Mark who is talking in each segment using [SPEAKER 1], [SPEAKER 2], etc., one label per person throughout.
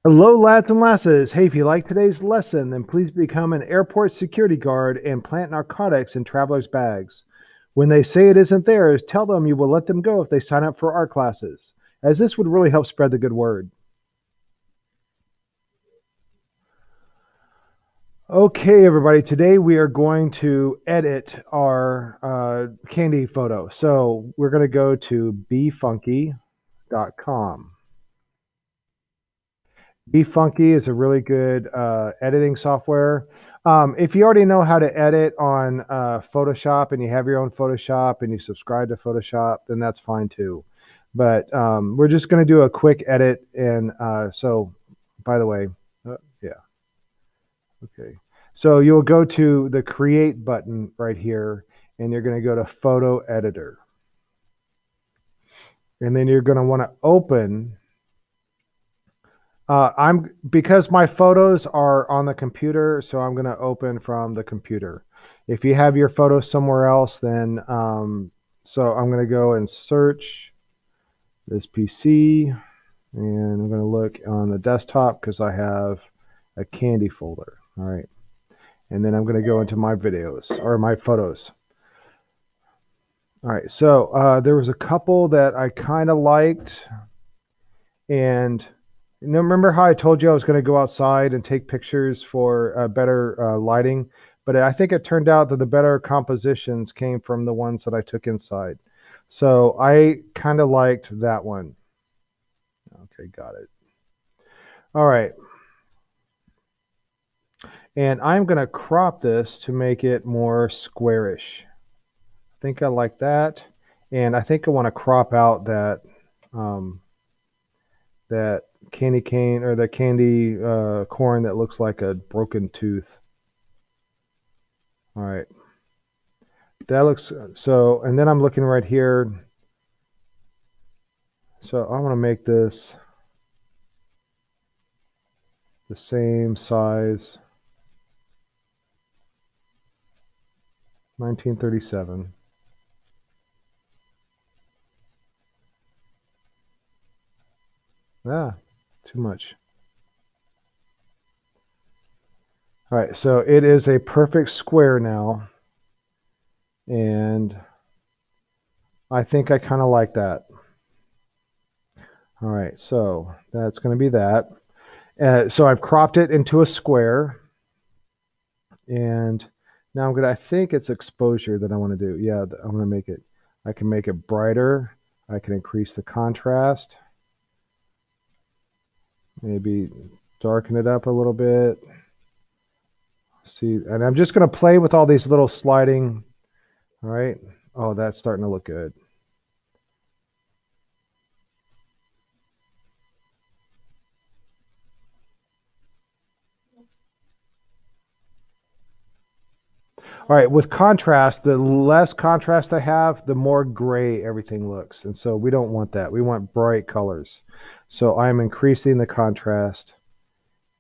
[SPEAKER 1] Hello, lads and lasses. Hey, if you like today's lesson, then please become an airport security guard and plant narcotics in travelers' bags. When they say it isn't theirs, tell them you will let them go if they sign up for our classes, as this would really help spread the good word. Okay, everybody, today we are going to edit our candy photo. So we're going to go to befunky.com. BeFunky is a really good editing software. If you already know how to edit on Photoshop and you have your own Photoshop and you subscribe to Photoshop, then that's fine too. But we're just going to do a quick edit. And so, by the way, yeah, okay. So you'll go to the Create button right here, and you're going to go to Photo Editor. And then you're going to want to open. Because my photos are on the computer, so I'm going to open from the computer. If you have your photos somewhere else, then so I'm going to go and search this PC, and I'm going to look on the desktop because I have a candy folder. All right, and then I'm going to go into my videos or my photos. All right, so there was a couple that I kind of liked, and remember how I told you I was going to go outside and take pictures for better lighting? But I think it turned out that the better compositions came from the ones that I took inside. So I kind of liked that one. Okay, got it. All right. And I'm going to crop this to make it more squarish. I think I like that. And I think I want to crop out that that candy cane or the candy corn that looks like a broken tooth. All right, that looks so. And then I'm looking right here, so I want to make this the same size. 1937. Too much. All right, so it is a perfect square now, and I think I kind of like that. All right, so that's going to be that. So I've cropped it into a square, and now I think it's exposure that I want to do. Yeah, I'm going to make it, I can make it brighter. I can increase the contrast. Maybe darken it up a little bit. See, and I'm just going to play with all these little sliding. All right. Oh, that's starting to look good. All right, with contrast, the less contrast I have, the more gray everything looks. And so we don't want that. We want bright colors. So I'm increasing the contrast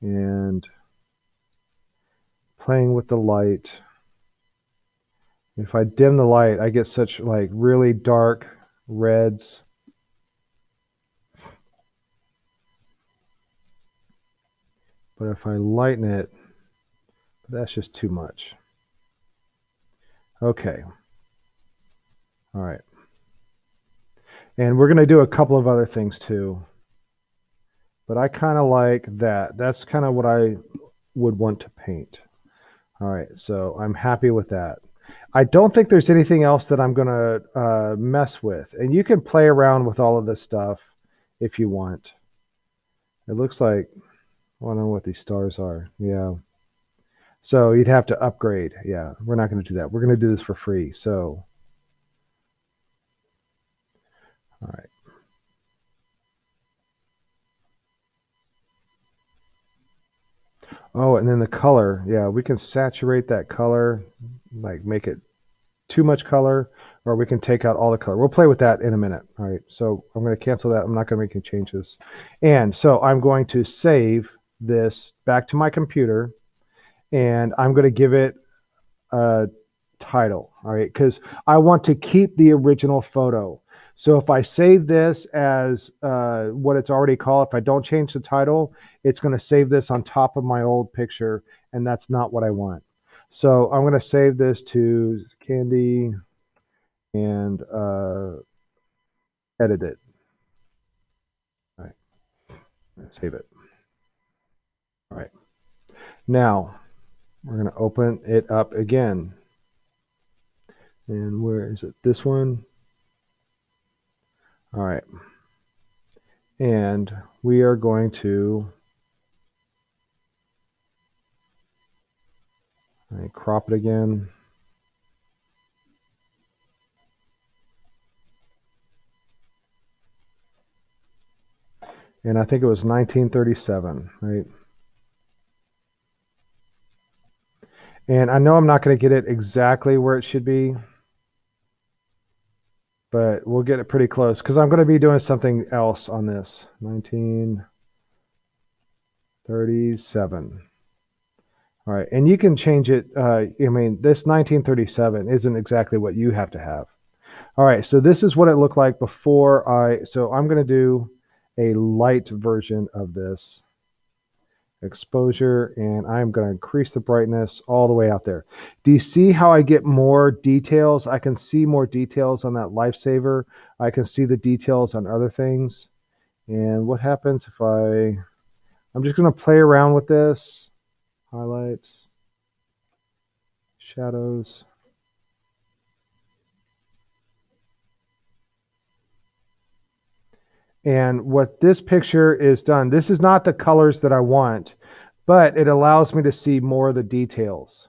[SPEAKER 1] and playing with the light. If I dim the light, I get such like really dark reds. But if I lighten it, that's just too much. Okay. All right. And we're going to do a couple of other things too. But I kind of like that. That's kind of what I would want to paint. All right. So I'm happy with that. I don't think there's anything else that I'm going to mess with. And you can play around with all of this stuff if you want. It looks like, well, I don't know what these stars are. Yeah. So you'd have to upgrade. Yeah, we're not going to do that. We're going to do this for free. So, all right. Oh, and then the color. Yeah, we can saturate that color, like make it too much color, or we can take out all the color. We'll play with that in a minute. All right, so I'm going to cancel that. I'm not going to make any changes. And so I'm going to save this back to my computer, and I'm going to give it a title. All right, because I want to keep the original photo. So if I save this as what it's already called, if I don't change the title, it's going to save this on top of my old picture, and that's not what I want. So I'm going to save this to Candy and edit it. All right, save it. All right. Now we're going to open it up again. And where is it? This one. All right. And we are going to crop it again. And I think it was 1937, right? And I know I'm not going to get it exactly where it should be, but we'll get it pretty close because I'm going to be doing something else on this. 1937. All right, and you can change it. I mean, this 1937 isn't exactly what you have to have. All right, so this is what it looked like before so I'm going to do a light version of this. Exposure, and I'm going to increase the brightness all the way out there. Do you see how I get more details? I can see more details on that lifesaver. I can see the details on other things. And what happens if I'm just going to play around with this. Highlights, shadows. And what this picture is done, this is not the colors that I want, but it allows me to see more of the details.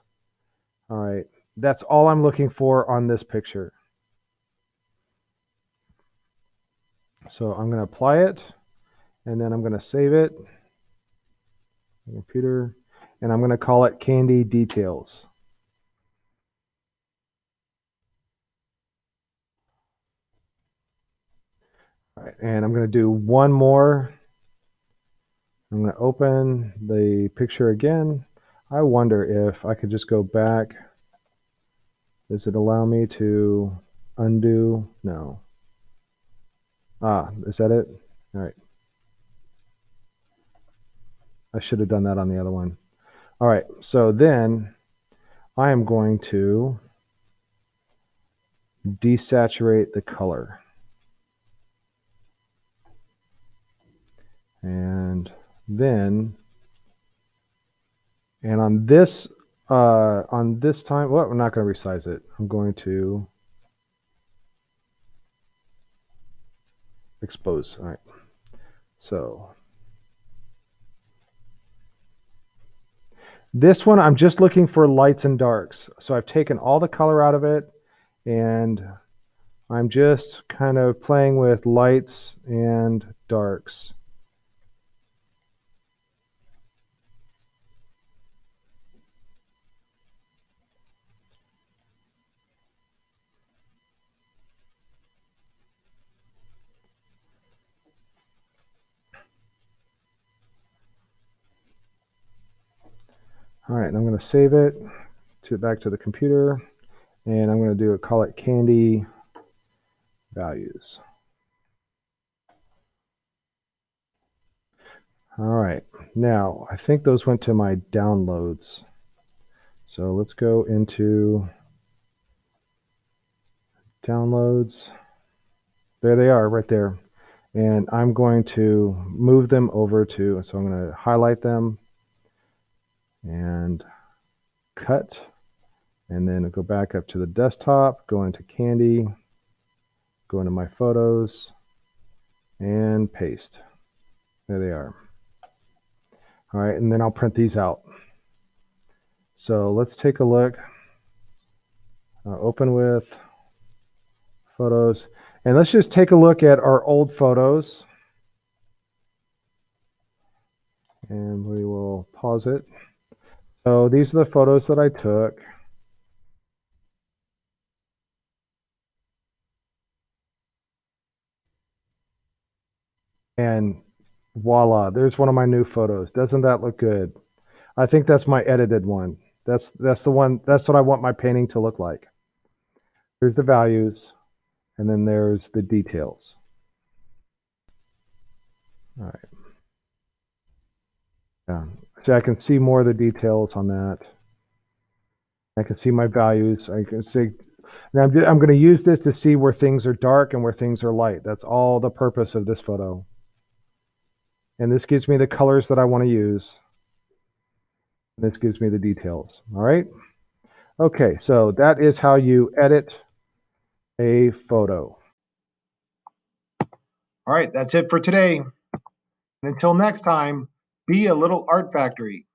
[SPEAKER 1] All right, that's all I'm looking for on this picture. So I'm going to apply it, and then I'm going to save it, computer, and I'm going to call it Candy Details. All right, and I'm going to do one more. I'm going to open the picture again. I wonder if I could just go back. Does it allow me to undo? No. Is that it? All right. I should have done that on the other one. All right, so then I am going to desaturate the color. And then, and on this time, well, we're not going to resize it. I'm going to expose. All right. So this one, I'm just looking for lights and darks. So I've taken all the color out of it, and I'm just kind of playing with lights and darks. All right, I'm going to save it back to the computer, and I'm going to call it Candy Values. All right, now I think those went to my downloads. So let's go into downloads. There they are right there. And I'm going to move them over to, so I'm going to highlight them and cut, and then go back up to the desktop, go into Candy, go into my photos, and paste. There they are. All right, and then I'll print these out. So let's take a look. Open with photos, and let's just take a look at our old photos. And we will pause it. So these are the photos that I took. And voila, there's one of my new photos. Doesn't that look good? I think that's my edited one. That's the one, that's what I want my painting to look like. Here's the values. And then there's the details. All right. Yeah. So I can see more of the details on that. I can see my values. I can see. Now I'm going to use this to see where things are dark and where things are light. That's all the purpose of this photo. And this gives me the colors that I want to use. This gives me the details. All right. Okay, so that is how you edit a photo. All right, that's it for today. And until next time, be a little art factory.